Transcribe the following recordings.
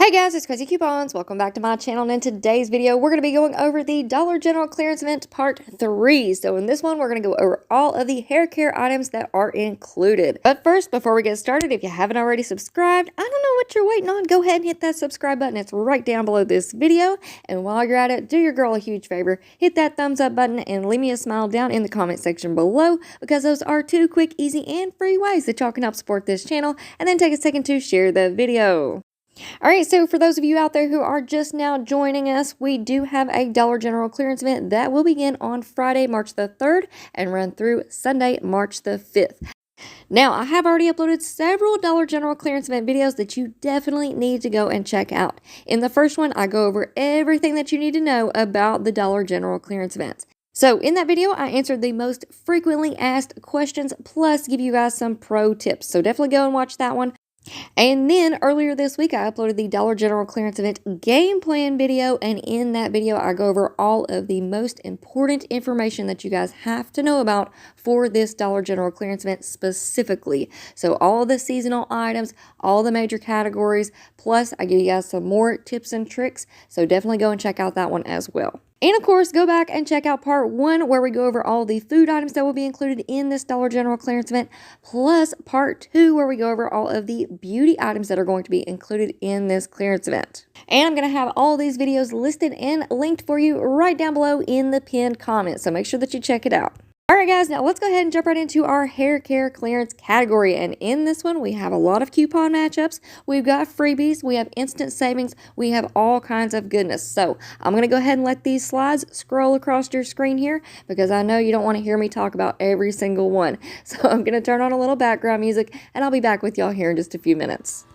Hey guys, it's Craz-E Coupons. Welcome back to my channel, and in today's video, we're going to be going over the Dollar General Clearance Event Part 3. So in this one, we're going to go over all of the hair care items that are included. But first, before we get started, if you haven't already subscribed, I don't know what you're waiting on. Go ahead and hit that subscribe button. It's right down below this video. And while you're at it, do your girl a huge favor. Hit that thumbs up button and leave me a smile down in the comment section below, because those are two quick, easy, and free ways that y'all can help support this channel. And then take a second to share the video. Alright, so for those of you out there who are just now joining us, we do have a Dollar General clearance event that will begin on Friday, March the 3rd and run through Sunday, March the 5th. Now, I have already uploaded several Dollar General clearance event videos that you definitely need to go and check out. In the first one, I go over everything that you need to know about the Dollar General clearance events. So in that video, I answered the most frequently asked questions, plus give you guys some pro tips. So definitely go and watch that one. And then earlier this week, I uploaded the Dollar General clearance event game plan video, and in that video, I go over all of the most important information that you guys have to know about for this Dollar General clearance event specifically. So all the seasonal items, all the major categories, plus I give you guys some more tips and tricks. So definitely go and check out that one as well. And of course, go back and check out part 1, where we go over all the food items that will be included in this Dollar General clearance event, plus part 2, where we go over all of the beauty items that are going to be included in this clearance event. And I'm going to have all these videos listed and linked for you right down below in the pinned comment, so make sure that you check it out. Alright guys, now let's go ahead and jump right into our hair care clearance category. And in this one, we have a lot of coupon matchups. We've got freebies, we have instant savings, we have all kinds of goodness. So I'm going to go ahead and let these slides scroll across your screen here, because I know you don't want to hear me talk about every single one. So I'm going to turn on a little background music, and I'll be back with y'all here in just a few minutes.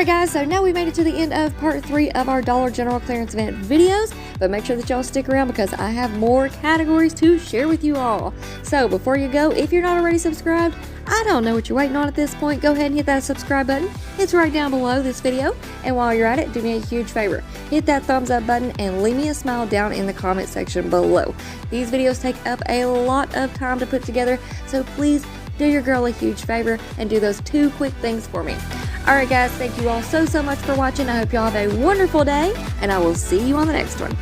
Alright guys, so now we made it to the end of part 3 of our Dollar General clearance event videos, but make sure that y'all stick around because I have more categories to share with you all. So before you go, if you're not already subscribed, I don't know what you're waiting on at this point. Go ahead and hit that subscribe button. It's right down below this video. And while you're at it, do me a huge favor. Hit that thumbs up button and leave me a smile down in the comment section below. These videos take up a lot of time to put together, so please do your girl a huge favor and do those 2 quick things for me. Alright guys, thank you all so much for watching. I hope y'all have a wonderful day, and I will see you on the next one.